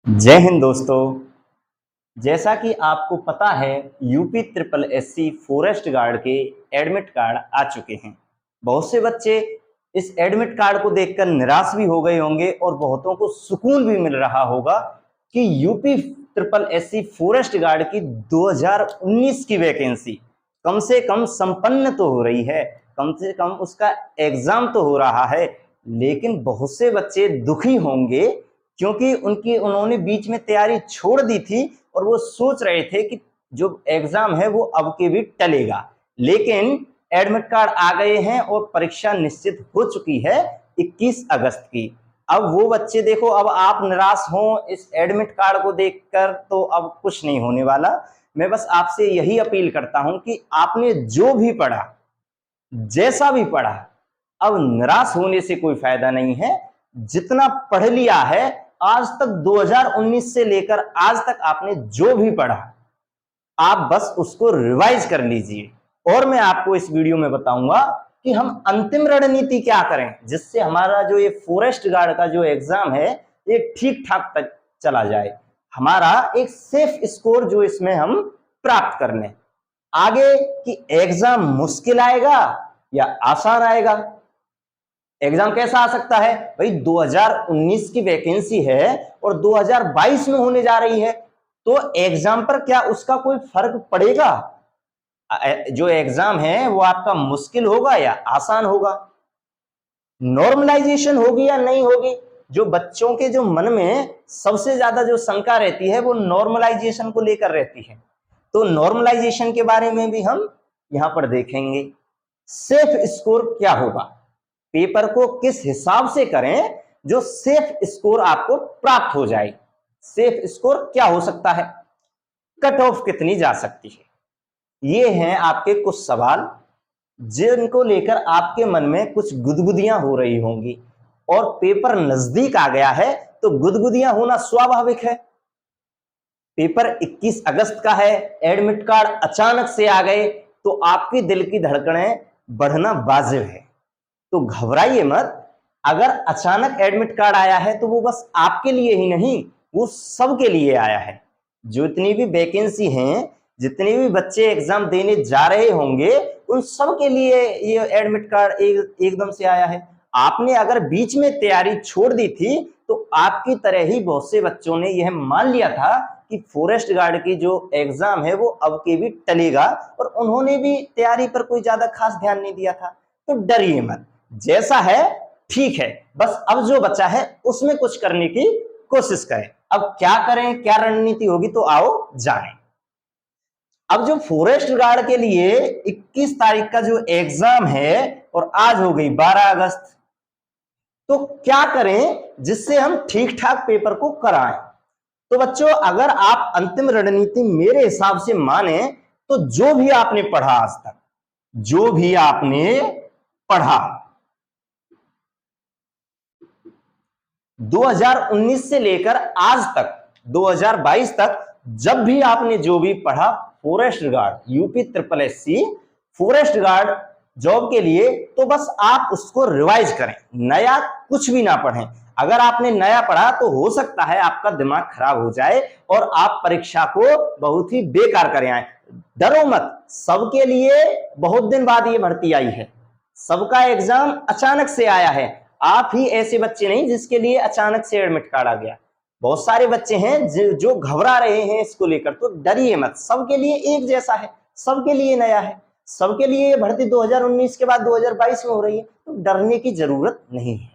जय हिंद दोस्तों। जैसा कि आपको पता है UP triple SC forest guard के एडमिट कार्ड आ चुके हैं। बहुत से बच्चे इस एडमिट कार्ड को देखकर निराश भी हो गए होंगे और बहुतों को सुकून भी मिल रहा होगा कि UP triple SC forest guard की 2019 की वैकेंसी कम से कम संपन्न तो हो रही है, कम से कम उसका एग्जाम तो हो रहा है। लेकिन बहुत से बच्चे दुखी होंगे क्योंकि उन्होंने बीच में तैयारी छोड़ दी थी और वो सोच रहे थे कि जो एग्जाम है वो अब के भी टलेगा। लेकिन एडमिट कार्ड आ गए हैं और परीक्षा निश्चित हो चुकी है 21 अगस्त की। अब वो बच्चे देखो, अब आप निराश हो इस एडमिट कार्ड को देखकर तो अब कुछ नहीं होने वाला। मैं बस आपसे यही अपील करता हूं कि आपने जो भी पढ़ा, जैसा भी पढ़ा, अब निराश होने से कोई फायदा नहीं है। जितना पढ़ लिया है आज तक 2019 से लेकर आज तक आपने जो भी पढ़ा, आप बस उसको रिवाइज कर लीजिए। और मैं आपको इस वीडियो में बताऊंगा कि हम अंतिम रणनीति क्या करें जिससे हमारा जो ये फॉरेस्ट गार्ड का जो एग्जाम है ये ठीक ठाक तक चला जाए, हमारा एक सेफ स्कोर जो इसमें हम प्राप्त कर लें। आगे कि एग्जाम मुश्किल आएगा या आसान आएगा। एग्जाम कैसा आ सकता है भाई, 2019 की वैकेंसी है और 2022 में होने जा रही है, तो एग्जाम पर क्या उसका कोई फर्क पड़ेगा? जो एग्जाम है वो आपका मुश्किल होगा या आसान होगा, नॉर्मलाइजेशन होगी या नहीं होगी। जो बच्चों के जो मन में सबसे ज्यादा जो शंका रहती है वो नॉर्मलाइजेशन को लेकर रहती है, तो नॉर्मलाइजेशन के बारे में भी हम यहां पर देखेंगे। सेफ स्कोर क्या होगा, पेपर को किस हिसाब से करें जो सेफ स्कोर आपको प्राप्त हो जाए। सेफ स्कोर क्या हो सकता है, कट ऑफ कितनी जा सकती है, ये हैं आपके कुछ सवाल जिनको लेकर आपके मन में कुछ गुदगुदियां हो रही होंगी। और पेपर नजदीक आ गया है तो गुदगुदियां होना स्वाभाविक है। पेपर 21 अगस्त का है, एडमिट कार्ड अचानक से आ गए तो आपके दिल की धड़कनें बढ़ना वाजिब है, तो घबराइए मत। अगर अचानक एडमिट कार्ड आया है तो वो बस आपके लिए ही नहीं, वो सबके लिए आया है। जितनी भी वैकेंसी हैं, जितने भी बच्चे एग्जाम देने जा रहे होंगे, उन सब के लिए ये एडमिट कार्ड एकदम से आया है। आपने अगर बीच में तैयारी छोड़ दी थी तो आपकी तरह ही बहुत से बच्चों ने यह मान लिया था कि फॉरेस्ट गार्ड की जो एग्जाम है वो अब के भी टलेगा और उन्होंने भी तैयारी पर कोई ज्यादा खास ध्यान नहीं दिया था। तो डरिए मत, जैसा है ठीक है, बस अब जो बचा है उसमें कुछ करने की कोशिश करें। अब क्या करें, क्या रणनीति होगी, तो आओ जानें। अब जो फॉरेस्ट गार्ड के लिए 21 तारीख का जो एग्जाम है और आज हो गई 12 अगस्त, तो क्या करें जिससे हम ठीक ठाक पेपर को कराएं। तो बच्चों, अगर आप अंतिम रणनीति मेरे हिसाब से माने तो जो भी आपने पढ़ा आज तक, जो भी आपने पढ़ा 2019 से लेकर आज तक 2022 तक, जब भी आपने जो भी पढ़ा forest guard UP triple SC forest guard job के लिए, तो बस आप उसको रिवाइज करें, नया कुछ भी ना पढ़ें। अगर आपने नया पढ़ा तो हो सकता है आपका दिमाग खराब हो जाए और आप परीक्षा को बहुत ही बेकार करें आए। डरो मत, सबके लिए बहुत दिन बाद ये भर्ती आई है, सबका एग्जाम अचानक से आया है। आप ही ऐसे बच्चे नहीं जिसके लिए अचानक से एडमिट कार्ड आ गया, बहुत सारे बच्चे हैं जो घबरा रहे हैं इसको लेकर। तो डरिए मत, सबके लिए एक जैसा है, सबके लिए नया है, सबके लिए ये भर्ती 2019 के बाद 2022 में हो रही है, तो डरने की जरूरत नहीं है।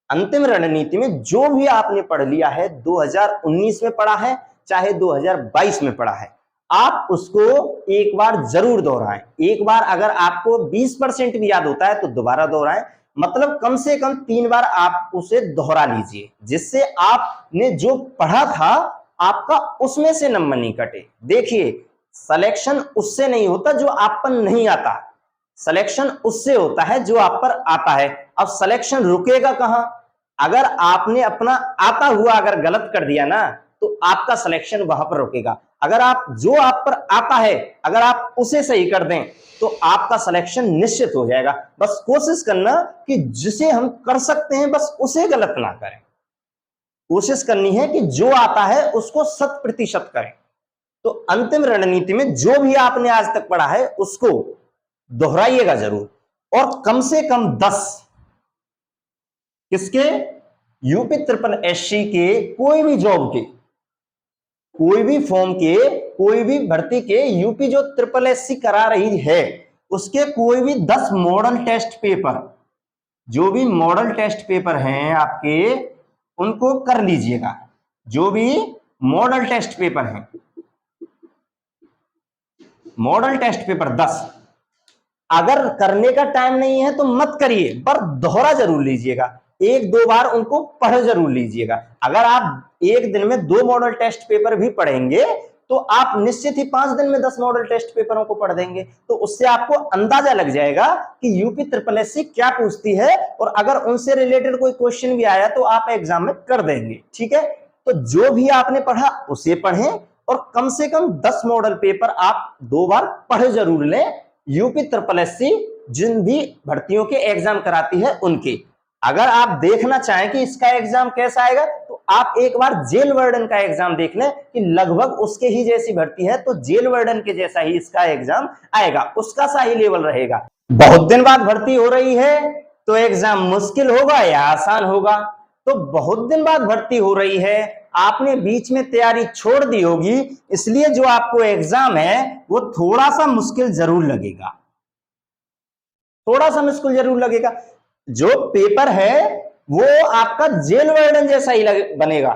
अंतिम रणनीति में जो भी आपने पढ़ लिया है, 2019 में पढ़ा है चाहे 2022 में पढ़ा है, आप उसको एक बार जरूर दोहराएं। एक बार अगर आपको 20% भी याद होता है तो दोबारा दोहराएं, मतलब कम से कम 3 बार आप उसे दोहरा लीजिए, जिससे आपने जो पढ़ा था आपका उसमें से नंबर नहीं कटे। देखिए, सिलेक्शन उससे नहीं होता जो आप पर नहीं आता, सिलेक्शन उससे होता है जो आप पर आता है। अब सिलेक्शन रुकेगा कहां, अगर आपने अपना आता हुआ अगर गलत कर दिया ना तो आपका सिलेक्शन वहां पर रुकेगा। अगर आप जो आप पर आता है अगर आप उसे सही कर दें तो आपका सिलेक्शन निश्चित हो जाएगा। बस कोशिश करना कि जिसे हम कर सकते हैं बस उसे गलत ना करें, कोशिश करनी है कि जो आता है उसको 100% करें। तो अंतिम रणनीति में जो भी आपने आज तक पढ़ा है उसको दोहराइएगा जरूर और कम से कम 10 किसके, यूपी ट्रिपल एससी के कोई भी जॉब के, कोई भी फॉर्म के, कोई भी भर्ती के, यूपी जो ट्रिपल एससी करा रही है उसके कोई भी 10 मॉडल टेस्ट पेपर, जो भी मॉडल टेस्ट पेपर हैं आपके उनको कर लीजिएगा। जो भी मॉडल टेस्ट पेपर हैं, मॉडल टेस्ट पेपर 10, अगर करने का टाइम नहीं है तो मत करिए, पर दोहरा जरूर लीजिएगा, 1-2 बार उनको पढ़ जरूर लीजिएगा। अगर आप एक दिन में 2 मॉडल टेस्ट पेपर भी पढ़ेंगे तो आप निश्चित ही 5 दिन में 10 मॉडल टेस्ट पेपरों को पढ़ देंगे। तो उससे आपको अंदाजा लग जाएगा कि यूपी ट्रिपल एससी क्या पूछती है, और अगर उनसे रिलेटेड कोई क्वेश्चन भी आया तो आप एग्जाम में कर देंगे। ठीक है, तो जो भी आपने पढ़ा उसे पढ़ें और कम से कम 10 मॉडल पेपर आप 2 बार पढ़ जरूर लें। यूपी ट्रिपल एससी जिन भी भर्तियों के एग्जाम कराती है उनके। अगर आप देखना चाहें कि इसका एग्जाम कैसा आएगा तो आप एक बार जेल वार्डन का एग्जाम देख लें कि लगभग उसके ही जैसी भर्ती है, तो जेल वार्डन के जैसा ही इसका एग्जाम आएगा, उसका सा ही लेवल रहेगा। बहुत दिन बाद भर्ती हो रही है तो एग्जाम मुश्किल होगा या आसान होगा? तो बहुत दिन बाद भर्ती हो रही है, आपने बीच में तैयारी छोड़ दी होगी, इसलिए जो आपको एग्जाम है वो थोड़ा सा मुश्किल जरूर लगेगा, थोड़ा सा मुश्किल जरूर लगेगा। जो पेपर है वो आपका जेल वार्डन जैसा ही बनेगा।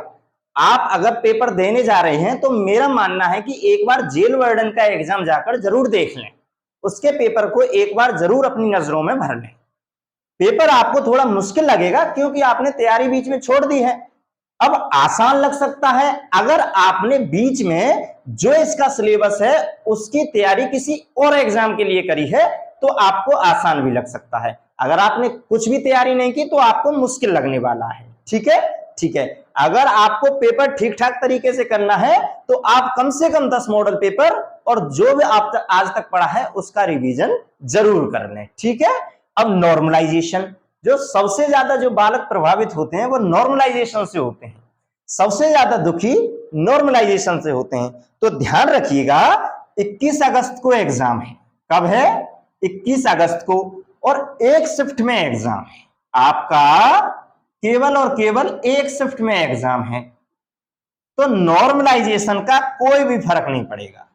आप अगर पेपर देने जा रहे हैं तो मेरा मानना है कि एक बार जेल वार्डन का एग्जाम जाकर जरूर देख लें, उसके पेपर को एक बार जरूर अपनी नजरों में भर लें। पेपर आपको थोड़ा मुश्किल लगेगा क्योंकि आपने तैयारी बीच में छोड़ दी है। अब आसान लग सकता है अगर आपने बीच में जो इसका सिलेबस है उसकी तैयारी किसी और एग्जाम के लिए करी है तो आपको आसान भी लग सकता है। अगर आपने कुछ भी तैयारी नहीं की तो आपको मुश्किल लगने वाला है। ठीक है, ठीक है। अगर आपको पेपर ठीक ठाक तरीके से करना है तो आप कम से कम 10 मॉडल पेपर और जो भी आप आज तक पढ़ा है उसका रिवीजन जरूर कर लें। ठीक है। अब नॉर्मलाइजेशन, जो सबसे ज्यादा जो बालक प्रभावित होते हैं वो नॉर्मलाइजेशन से होते हैं, सबसे ज्यादा दुखी नॉर्मलाइजेशन से होते हैं। तो ध्यान रखिएगा 21 अगस्त को एग्जाम है। कब है? 21 अगस्त को, और एक शिफ्ट में एग्जाम है आपका, केवल और केवल एक शिफ्ट में एग्जाम है। तो नॉर्मलाइजेशन का कोई भी फर्क नहीं पड़ेगा,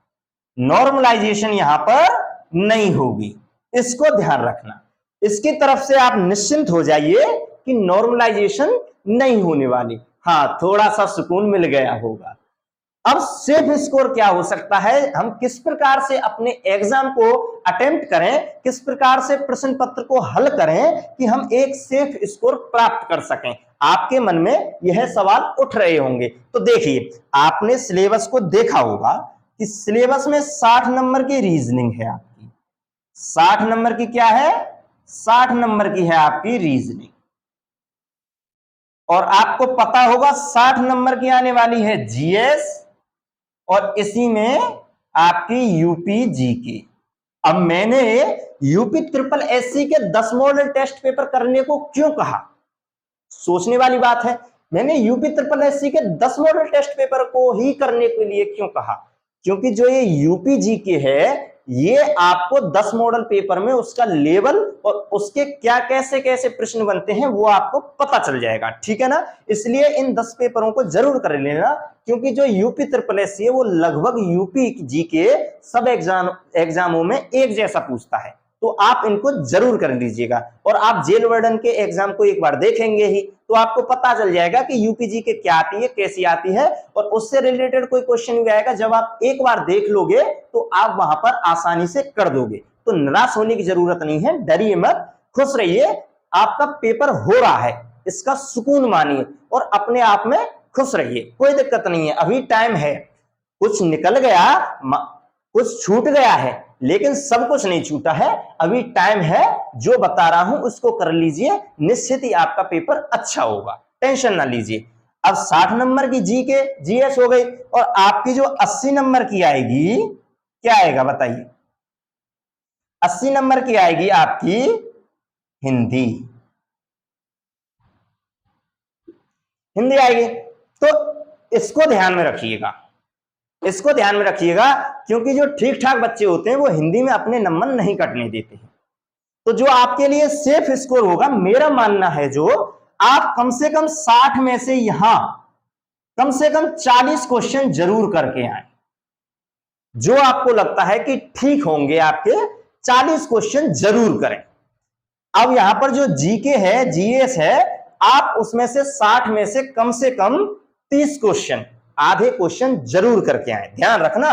नॉर्मलाइजेशन यहां पर नहीं होगी, इसको ध्यान रखना। इसकी तरफ से आप निश्चिंत हो जाइए कि नॉर्मलाइजेशन नहीं होने वाली। हाँ, थोड़ा सा सुकून मिल गया होगा। अब सेफ स्कोर क्या हो सकता है, हम किस प्रकार से अपने एग्जाम को अटेम्प्ट करें, किस प्रकार से प्रश्न पत्र को हल करें कि हम एक सेफ स्कोर प्राप्त कर सकें, आपके मन में यह सवाल उठ रहे होंगे। तो देखिए, आपने सिलेबस को देखा होगा कि सिलेबस में 60 नंबर की रीजनिंग है आपकी, 60 नंबर की क्या है, 60 नंबर की है आपकी रीजनिंग। और आपको पता होगा 60 नंबर की आने वाली है जीएस, और इसी में आपकी यूपी जीके। अब मैंने यूपी ट्रिपल एससी के 10 मॉडल टेस्ट पेपर करने को क्यों कहा, सोचने वाली बात है। मैंने यूपी ट्रिपल एससी के 10 मॉडल टेस्ट पेपर को ही करने के लिए क्यों कहा, क्योंकि जो ये यूपी जीके है ये आपको 10 मॉडल पेपर में उसका लेवल और उसके क्या कैसे कैसे प्रश्न बनते हैं वो आपको पता चल जाएगा। ठीक है ना, इसलिए इन 10 पेपरों को जरूर कर लेना, क्योंकि जो यूपी ट्रिपल एससी है वो लगभग यूपी जीके सब एग्जामों में एक जैसा पूछता है, तो आप इनको जरूर कर लीजिएगा। और आप जेल वार्डन के एग्जाम को एक बार देखेंगे ही तो आपको पता चल जाएगा कि यूपीजी के क्या आती है, कैसी आती है, और उससे रिलेटेड कोई क्वेश्चन भी आएगा, जब आप एक बार देख लोगे तो आप वहां पर आसानी से कर दोगे। तो निराश होने की जरूरत नहीं है, डरिए मत, खुश रहिए, आपका पेपर हो रहा है, इसका सुकून मानिए और अपने आप में खुश रहिए, कोई दिक्कत नहीं है, अभी टाइम है। कुछ निकल गया, कुछ छूट गया है, लेकिन सब कुछ नहीं छूटा है, अभी टाइम है। जो बता रहा हूं उसको कर लीजिए, निश्चित ही आपका पेपर अच्छा होगा, टेंशन ना लीजिए। अब 60 नंबर की जीके जीएस हो गई, और आपकी जो 80 नंबर की आएगी, क्या आएगा बताइए? 80 नंबर की आएगी आपकी हिंदी, हिंदी आएगी। तो इसको ध्यान में रखिएगा, इसको ध्यान में रखिएगा, क्योंकि जो ठीक ठाक बच्चे होते हैं वो हिंदी में अपने नंबर नहीं कटने देते हैं। तो जो आपके लिए सेफ स्कोर होगा, मेरा मानना है, जो आप कम से कम 60 में से यहां कम से कम 40 क्वेश्चन जरूर करके आए। जो आपको लगता है कि ठीक होंगे आपके, 40 क्वेश्चन जरूर करें। अब यहां पर जो जीके है, जीएस है, आप उसमें से 60 में से कम 30 क्वेश्चन, आधे क्वेश्चन जरूर करके आए। ध्यान रखना,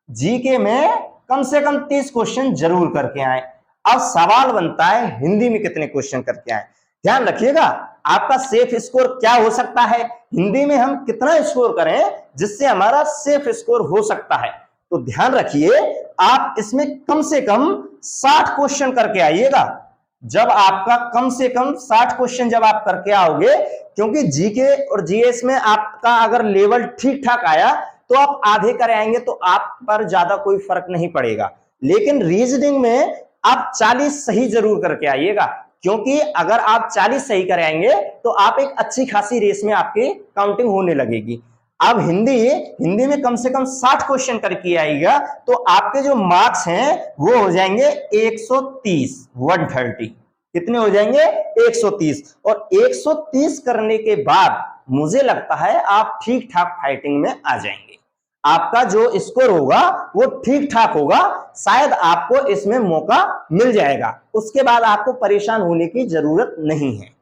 जीके में कम से कम 30 क्वेश्चन जरूर करके आए। अब सवाल बनता है हिंदी में कितने क्वेश्चन करके आए। ध्यान रखिएगा, आपका सेफ स्कोर क्या हो सकता है, हिंदी में हम कितना स्कोर करें जिससे हमारा सेफ स्कोर हो सकता है। तो ध्यान रखिए, आप इसमें कम से कम 60 क्वेश्चन करके आइएगा। जब आपका कम से कम 60 क्वेश्चन जब आप करके आओगे, क्योंकि जीके और जीएस में आपका अगर लेवल ठीक ठाक आया तो आप आधे कर आएंगे, तो आप पर ज्यादा कोई फर्क नहीं पड़ेगा। लेकिन रीजनिंग में आप 40 सही जरूर करके आइएगा, क्योंकि अगर आप 40 सही कर आएंगे तो आप एक अच्छी खासी रेस में आपकी काउंटिंग होने लगेगी। अब हिंदी में कम से कम 60 क्वेश्चन करके आएगा, तो आपके जो मार्क्स हैं वो हो जाएंगे 130, 130। कितने हो जाएंगे? 130। और 130 करने के बाद मुझे लगता है आप ठीक ठाक फाइटिंग में आ जाएंगे। आपका जो स्कोर होगा वो ठीक ठाक होगा, शायद आपको इसमें मौका मिल जाएगा। उसके बाद आपको परेशान होने की जरूरत नहीं है।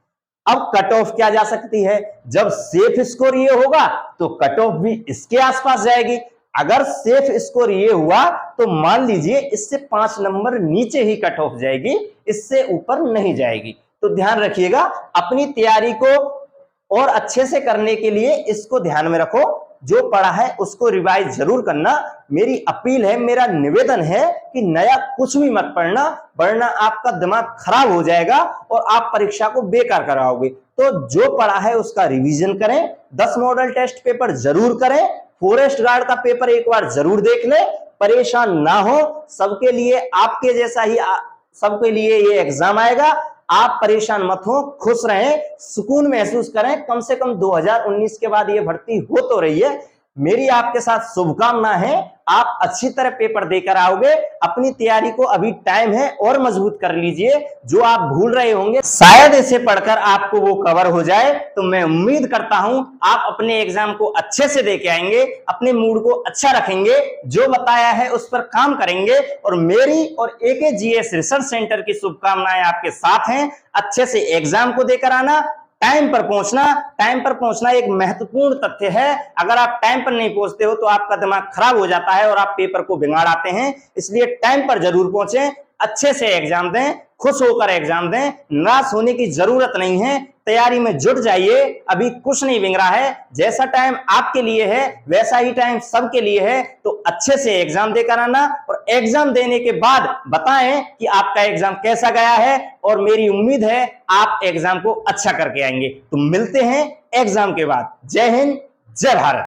अब कट ऑफ क्या जा सकती है? जब सेफ स्कोर ये होगा तो कट ऑफ भी इसके आसपास जाएगी। अगर सेफ स्कोर ये हुआ तो मान लीजिए इससे 5 नंबर नीचे ही कट ऑफ जाएगी, इससे ऊपर नहीं जाएगी। तो ध्यान रखिएगा, अपनी तैयारी को और अच्छे से करने के लिए इसको ध्यान में रखो। जो पढ़ा है उसको रिवाइज जरूर करना। मेरी अपील है, मेरा निवेदन है कि नया कुछ भी मत पढ़ना, वरना आपका दिमाग खराब हो जाएगा और आप परीक्षा को बेकार कराओगे। तो जो पढ़ा है उसका रिवीजन करें, 10 मॉडल टेस्ट पेपर जरूर करें, फॉरेस्ट गार्ड का पेपर एक बार जरूर देख ले। परेशान ना हो, सबके लिए आपके जैसा ही सबके लिए ये एग्जाम आएगा। आप परेशान मत हो, खुश रहें, सुकून महसूस करें। कम से कम 2019 के बाद ये भर्ती हो तो रही है। मेरी आपके साथ शुभकामना है, आप अच्छी तरह पेपर देकर आओगे। अपनी तैयारी को अभी टाइम है और मजबूत कर लीजिए। जो आप भूल रहे होंगे शायद इसे पढ़कर आपको वो कवर हो जाए। तो मैं उम्मीद करता हूं आप अपने एग्जाम को अच्छे से देके आएंगे, अपने मूड को अच्छा रखेंगे, जो बताया है उस पर काम करेंगे। और मेरी और AKGS रिसर्च सेंटर की शुभकामनाएं आपके साथ हैं। अच्छे से एग्जाम को देकर आना, टाइम पर पहुंचना एक महत्वपूर्ण तथ्य है। अगर आप टाइम पर नहीं पहुंचते हो तो आपका दिमाग खराब हो जाता है और आप पेपर को बिगाड़ आते हैं। इसलिए टाइम पर जरूर पहुंचें, अच्छे से एग्जाम दें, खुश होकर एग्जाम दें। निराश होने की जरूरत नहीं है, तैयारी में जुट जाइए। अभी कुछ नहीं बिगड़ा है, जैसा टाइम आपके लिए है वैसा ही टाइम सबके लिए है। तो अच्छे से एग्जाम देकर आना और एग्जाम देने के बाद बताएं कि आपका एग्जाम कैसा गया है। और मेरी उम्मीद है आप एग्जाम को अच्छा करके आएंगे। तो मिलते हैं एग्जाम के बाद। जय हिंद, जय भारत।